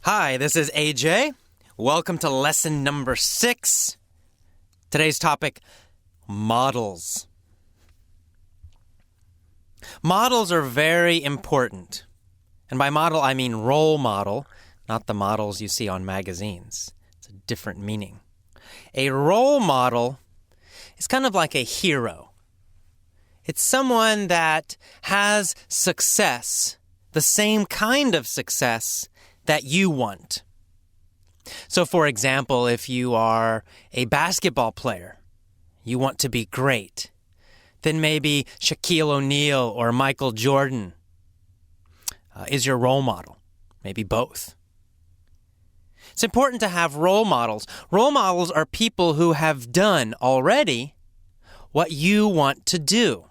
Hi, this is AJ. Welcome to lesson number 6. Today's topic, models. Models are very important. And by model, I mean role model, not the models you see on magazines. It's a different meaning. A role model is kind of like a hero. It's someone that has success, the same kind of success that you want. So, for example, if you are a basketball player, you want to be great, then maybe Shaquille O'Neal or Michael Jordan is your role model, maybe both. It's important to have role models. Role models are people who have done already what you want to do.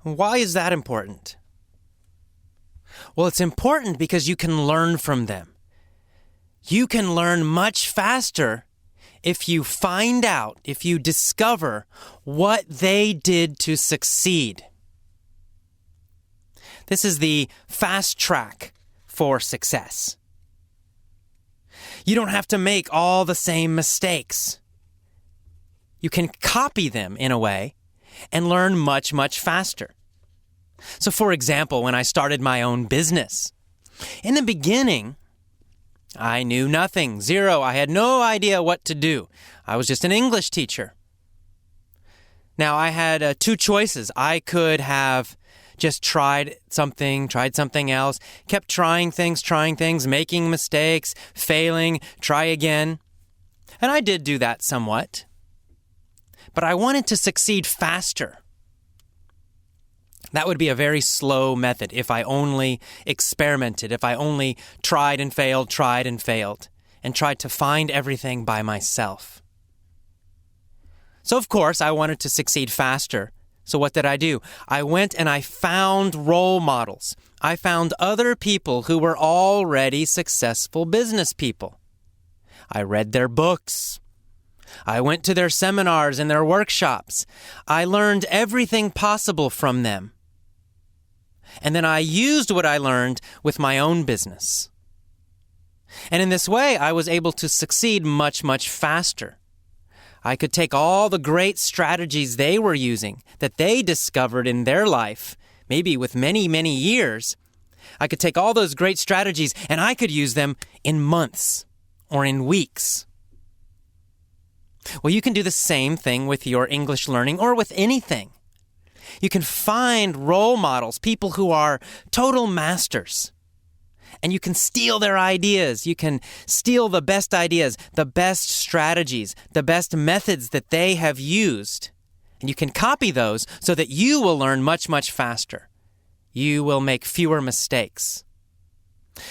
Why is that important? Well, it's important because you can learn from them. You can learn much faster if you find out, if you discover what they did to succeed. This is the fast track for success. You don't have to make all the same mistakes. You can copy them in a way and learn much, much faster. So, for example, when I started my own business, in the beginning, I knew nothing, zero. I had no idea what to do. I was just an English teacher. Now, I had two choices. I could have just tried something else, kept trying things, making mistakes, failing, try again. And I did do that somewhat. But I wanted to succeed faster. That would be a very slow method if I only experimented, if I only tried and failed, and tried to find everything by myself. So, of course, I wanted to succeed faster. So what did I do? I went and I found role models. I found other people who were already successful business people. I read their books. I went to their seminars and their workshops. I learned everything possible from them. And then I used what I learned with my own business. And in this way, I was able to succeed much, much faster. I could take all the great strategies they were using that they discovered in their life, maybe with many, many years. I could take all those great strategies and I could use them in months or in weeks. Well, you can do the same thing with your English learning or with anything. You can find role models, people who are total masters, and you can steal their ideas. You can steal the best ideas, the best strategies, the best methods that they have used, and you can copy those so that you will learn much, much faster. You will make fewer mistakes.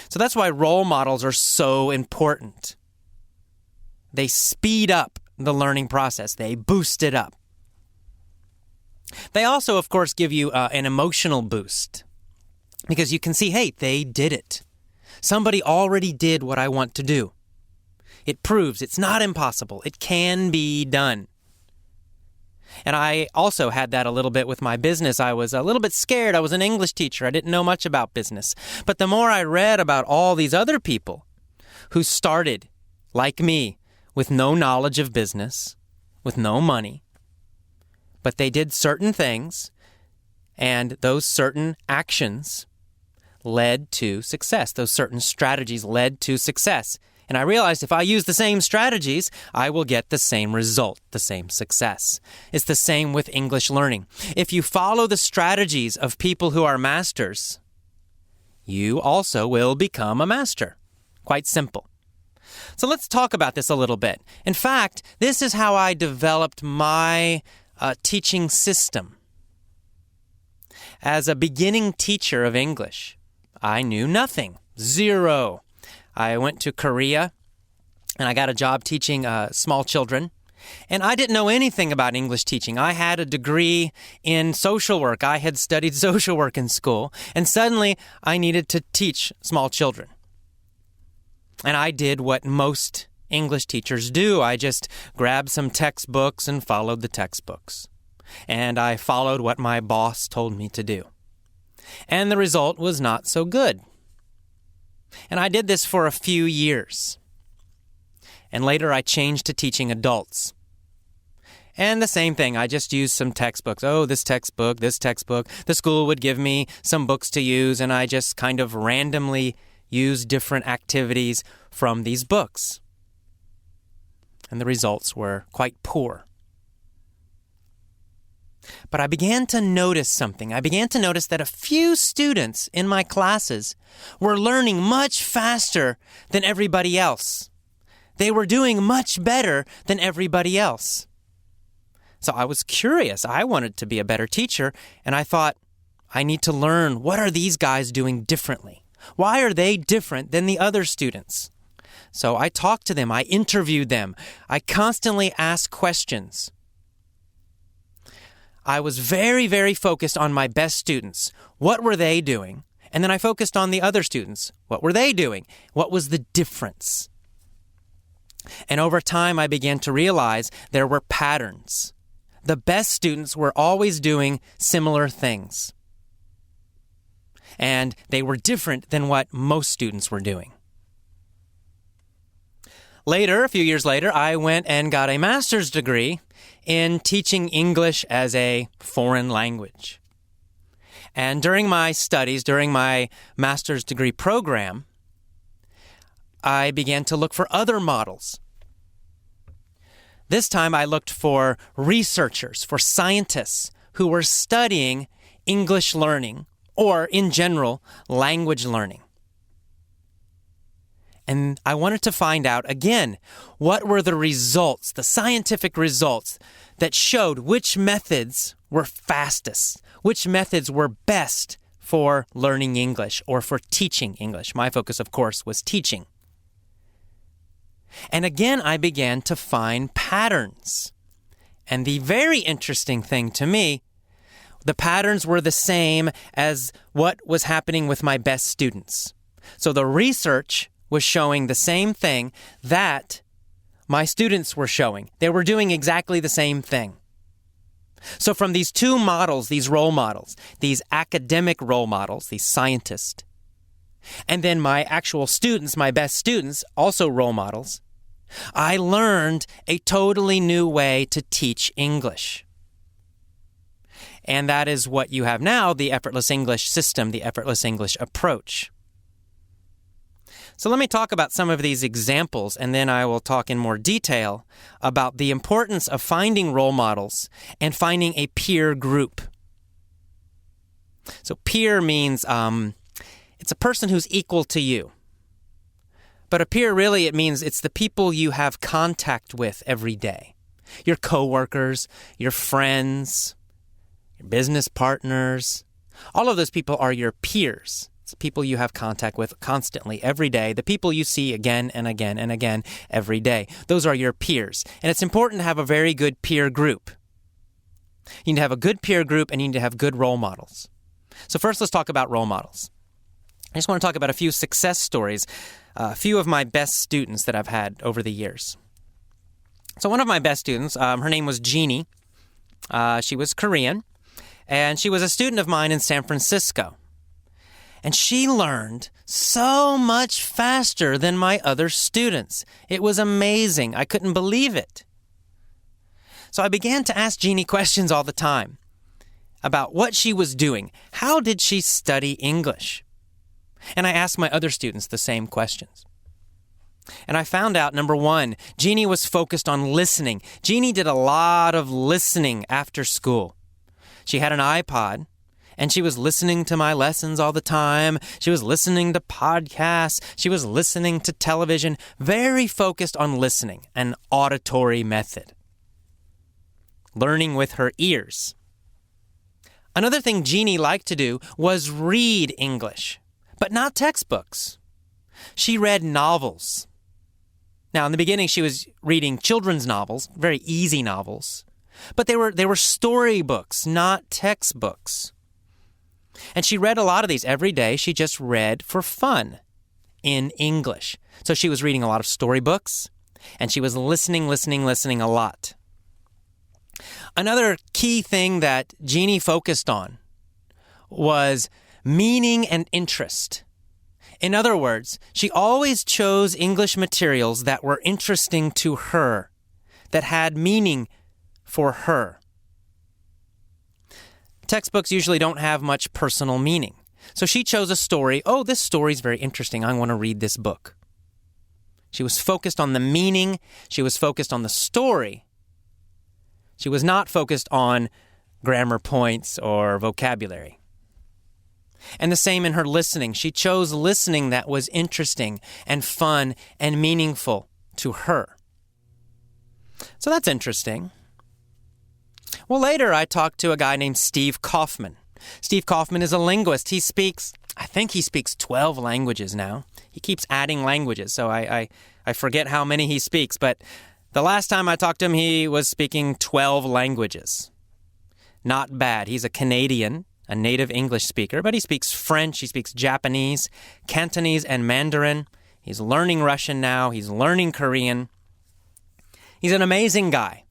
So that's why role models are so important. They speed up the learning process. They boost it up. They also, of course, give you an emotional boost because you can see, hey, they did it. Somebody already did what I want to do. It proves it's not impossible. It can be done. And I also had that a little bit with my business. I was a little bit scared. I was an English teacher. I didn't know much about business. But the more I read about all these other people who started, like me, with no knowledge of business, with no money, but they did certain things, and those certain actions led to success. Those certain strategies led to success. And I realized if I use the same strategies, I will get the same result, the same success. It's the same with English learning. If you follow the strategies of people who are masters, you also will become a master. Quite simple. So let's talk about this a little bit. In fact, this is how I developed my teaching system. As a beginning teacher of English, I knew nothing, zero. I went to Korea and I got a job teaching small children. And I didn't know anything about English teaching. I had a degree in social work. I had studied social work in school. And suddenly I needed to teach small children. And I did what most English teachers do. I just grabbed some textbooks and followed the textbooks. And I followed what my boss told me to do. And the result was not so good. And I did this for a few years. And later I changed to teaching adults. And the same thing, I just used some textbooks. Oh, this textbook. The school would give me some books to use, and I just kind of randomly used different activities from these books. And the results were quite poor. But I began to notice something. I began to notice that a few students in my classes were learning much faster than everybody else. They were doing much better than everybody else. So I was curious. I wanted to be a better teacher, and I thought, I need to learn, what are these guys doing differently? Why are they different than the other students? So I talked to them. I interviewed them. I constantly asked questions. I was very, very focused on my best students. What were they doing? And then I focused on the other students. What were they doing? What was the difference? And over time, I began to realize there were patterns. The best students were always doing similar things. And they were different than what most students were doing. Later, a few years later, I went and got a master's degree in teaching English as a foreign language. And during my studies, during my master's degree program, I began to look for other models. This time I looked for researchers, for scientists who were studying English learning, or in general, language learning. And I wanted to find out, again, what were the results, the scientific results that showed which methods were fastest, which methods were best for learning English or for teaching English. My focus, of course, was teaching. And again, I began to find patterns. And the very interesting thing to me, the patterns were the same as what was happening with my best students. So the research was showing the same thing that my students were showing. They were doing exactly the same thing. So from these two models, these role models, these academic role models, these scientists, and then my actual students, my best students, also role models, I learned a totally new way to teach English. And that is what you have now, the effortless English system, the effortless English approach. So let me talk about some of these examples, and then I will talk in more detail about the importance of finding role models and finding a peer group. So peer means it's a person who's equal to you. But a peer, really, it means it's the people you have contact with every day. Your coworkers, your friends, your business partners. All of those people are your peers. It's people you have contact with constantly every day, the people you see again and again and again every day. Those are your peers. And it's important to have a very good peer group. You need to have a good peer group, and you need to have good role models. So first, let's talk about role models. I just want to talk about a few success stories, a few of my best students that I've had over the years. So one of my best students, her name was Jeannie. She was Korean, and she was a student of mine in San Francisco. And she learned so much faster than my other students. It was amazing. I couldn't believe it. So I began to ask Jeannie questions all the time about what she was doing. How did she study English? And I asked my other students the same questions. And I found out, number one, Jeannie was focused on listening. Jeannie did a lot of listening after school. She had an iPod, and she was listening to my lessons all the time. She was listening to podcasts. She was listening to television. Very focused on listening, an auditory method. Learning with her ears. Another thing Jeannie liked to do was read English, but not textbooks. She read novels. Now, in the beginning, she was reading children's novels, very easy novels, but they were storybooks, not textbooks. And she read a lot of these every day. She just read for fun in English. So she was reading a lot of storybooks, and she was listening a lot. Another key thing that Jeannie focused on was meaning and interest. In other words, she always chose English materials that were interesting to her, that had meaning for her. Textbooks usually don't have much personal meaning. So she chose a story. Oh, this story's very interesting. I want to read this book. She was focused on the meaning. She was focused on the story. She was not focused on grammar points or vocabulary. And the same in her listening. She chose listening that was interesting and fun and meaningful to her. So that's interesting. Well, later I talked to a guy named Steve Kaufman. Steve Kaufman is a linguist. I think he speaks 12 languages now. He keeps adding languages, so I forget how many he speaks. But the last time I talked to him, he was speaking 12 languages. Not bad. He's a Canadian, a native English speaker, but he speaks French, he speaks Japanese, Cantonese, and Mandarin. He's learning Russian now. He's learning Korean. He's an amazing guy.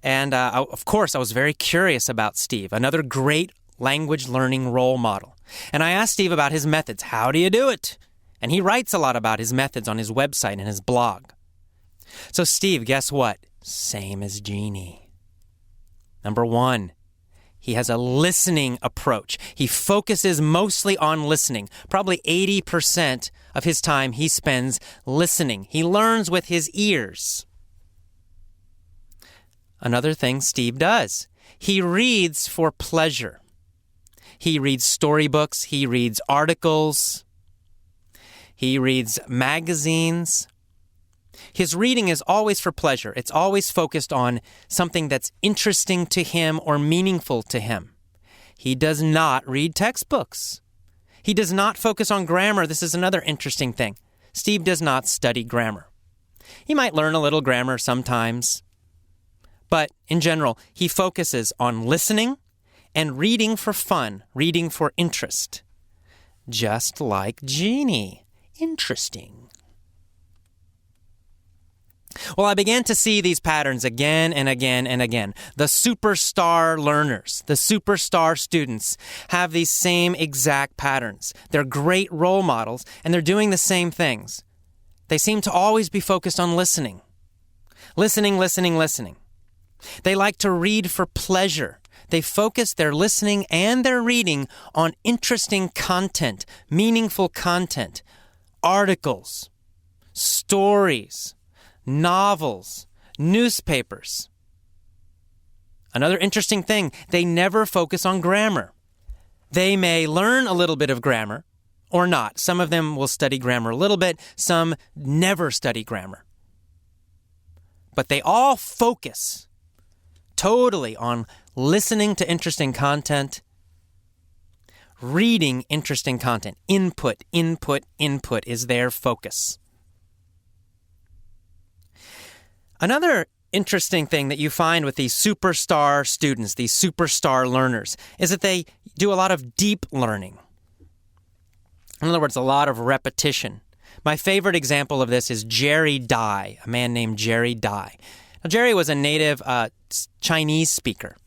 And, of course, I was very curious about Steve, another great language learning role model. And I asked Steve about his methods. How do you do it? And he writes a lot about his methods on his website and his blog. So Steve, guess what? Same as Jeannie. Number one, he has a listening approach. He focuses mostly on listening. Probably 80% of his time he spends listening. He learns with his ears. Another thing Steve does, he reads for pleasure. He reads storybooks, he reads articles, he reads magazines. His reading is always for pleasure. It's always focused on something that's interesting to him or meaningful to him. He does not read textbooks. He does not focus on grammar. This is another interesting thing. Steve does not study grammar. He might learn a little grammar sometimes, but in general, he focuses on listening and reading for fun, reading for interest. Just like Jeannie. Interesting. Well, I began to see these patterns again and again and again. The superstar learners, the superstar students have these same exact patterns. They're great role models, and they're doing the same things. They seem to always be focused on listening. Listening, listening, listening. They like to read for pleasure. They focus their listening and their reading on interesting content, meaningful content, articles, stories, novels, newspapers. Another interesting thing, they never focus on grammar. They may learn a little bit of grammar or not. Some of them will study grammar a little bit. Some never study grammar. But they all focus totally on listening to interesting content, reading interesting content. Input, input, input is their focus. Another interesting thing that you find with these superstar students, these superstar learners, is that they do a lot of deep learning. In other words, a lot of repetition. My favorite example of this is Jerry Dye, a man named Jerry Dye. Now, Jerry was a native Chinese speaker,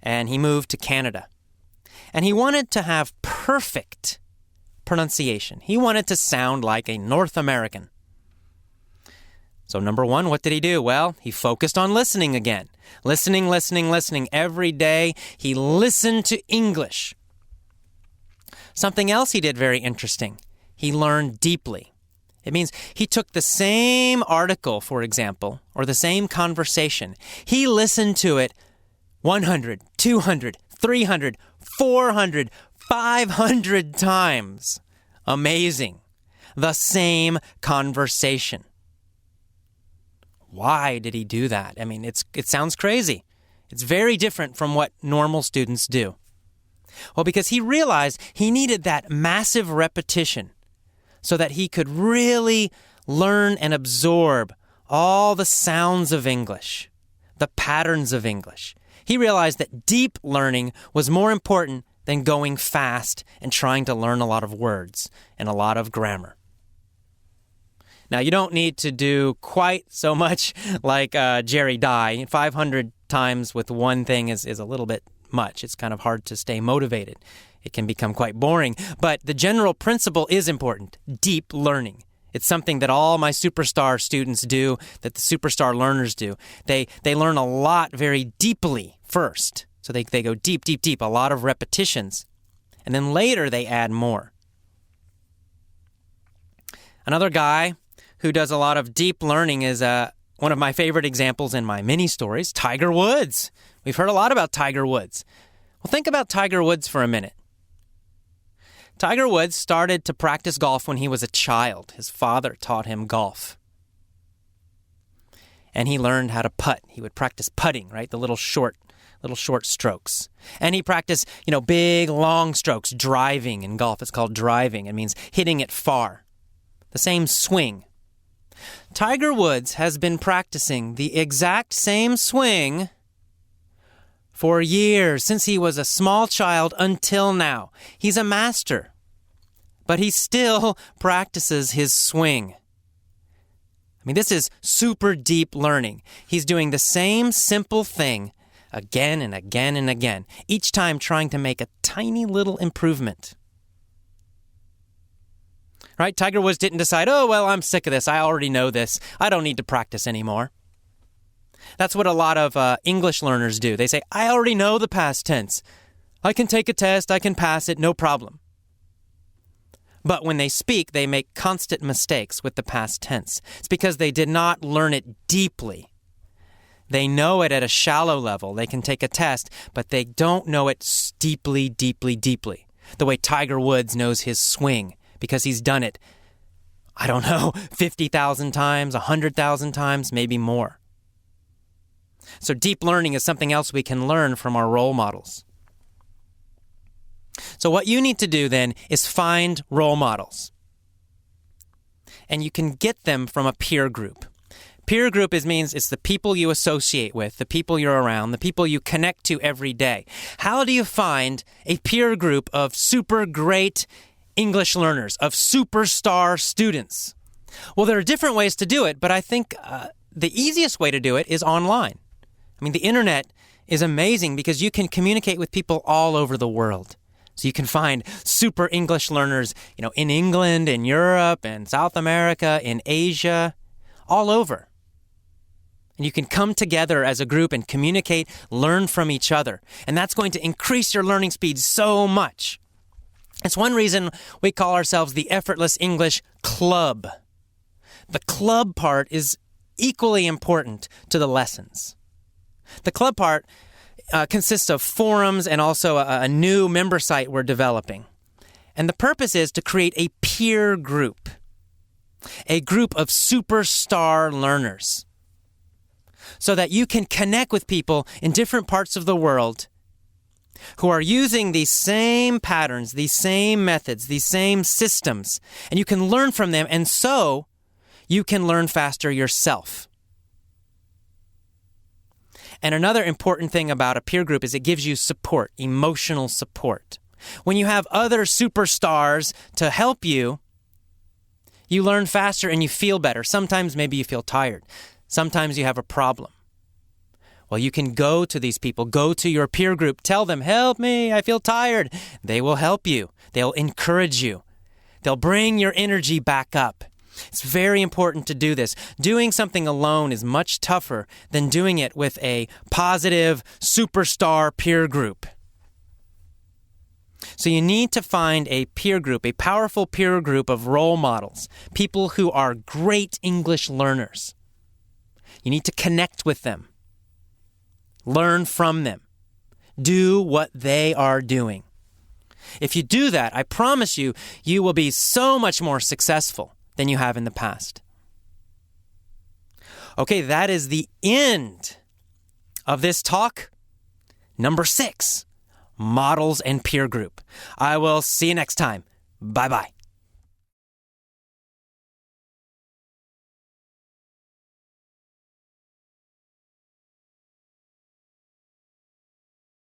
and he moved to Canada. And he wanted to have perfect pronunciation. He wanted to sound like a North American. So number one, what did he do? Well, he focused on listening again. Listening, listening, listening. Every day he listened to English. Something else he did very interesting. He learned deeply. It means he took the same article, for example, or the same conversation. He listened to it 100, 200, 300, 400, 500 times. Amazing. The same conversation. Why did he do that? I mean, it sounds crazy. It's very different from what normal students do. Well, because he realized he needed that massive repetition so that he could really learn and absorb all the sounds of English, the patterns of English. He realized that deep learning was more important than going fast and trying to learn a lot of words and a lot of grammar. Now, you don't need to do quite so much like Jerry Dye. 500 times with one thing is a little bit much. It's kind of hard to stay motivated. It can become quite boring. But the general principle is important, deep learning. It's something that all my superstar students do, that the superstar learners do. They learn a lot very deeply first. So they go deep, deep, deep, a lot of repetitions. And then later they add more. Another guy who does a lot of deep learning is one of my favorite examples in my mini stories, Tiger Woods. We've heard a lot about Tiger Woods. Well, think about Tiger Woods for a minute. Tiger Woods started to practice golf when he was a child. His father taught him golf. And he learned how to putt. He would practice putting, right? The little short strokes. And he practiced, big, long strokes, driving in golf. It's called driving. It means hitting it far. The same swing. Tiger Woods has been practicing the exact same swing for years, since he was a small child until now. He's a master, but he still practices his swing. This is super deep learning. He's doing the same simple thing again and again and again, each time trying to make a tiny little improvement. Right? Tiger Woods didn't decide, I'm sick of this. I already know this. I don't need to practice anymore. That's what a lot of English learners do. They say, I already know the past tense. I can take a test. I can pass it. No problem. But when they speak, they make constant mistakes with the past tense. It's because they did not learn it deeply. They know it at a shallow level. They can take a test, but they don't know it deeply, deeply, deeply. The way Tiger Woods knows his swing. Because he's done it, 50,000 times, 100,000 times, maybe more. So deep learning is something else we can learn from our role models. So what you need to do then is find role models. And you can get them from a peer group. Peer group means it's the people you associate with, the people you're around, the people you connect to every day. How do you find a peer group of super great English learners, of superstar students? Well, there are different ways to do it, but I think the easiest way to do it is online. The internet is amazing because you can communicate with people all over the world. So you can find super English learners, in England, in Europe, in South America, in Asia, all over. And you can come together as a group and communicate, learn from each other. And that's going to increase your learning speed so much. It's one reason we call ourselves the Effortless English Club. The club part is equally important to the lessons. The club part consists of forums and also a new member site we're developing. And the purpose is to create a peer group, a group of superstar learners, so that you can connect with people in different parts of the world who are using these same patterns, these same methods, these same systems, and you can learn from them, and so you can learn faster yourself. And another important thing about a peer group is it gives you support, emotional support. When you have other superstars to help you, you learn faster and you feel better. Sometimes maybe you feel tired. Sometimes you have a problem. Well, you can go to these people, go to your peer group, tell them, help me, I feel tired. They will help you. They'll encourage you. They'll bring your energy back up. It's very important to do this. Doing something alone is much tougher than doing it with a positive superstar peer group. So you need to find a peer group, a powerful peer group of role models, people who are great English learners. You need to connect with them. Learn from them. Do what they are doing. If you do that, I promise you, you will be so much more successful than you have in the past. Okay, that is the end of this talk. Number 6, models and peer group. I will see you next time. Bye-bye.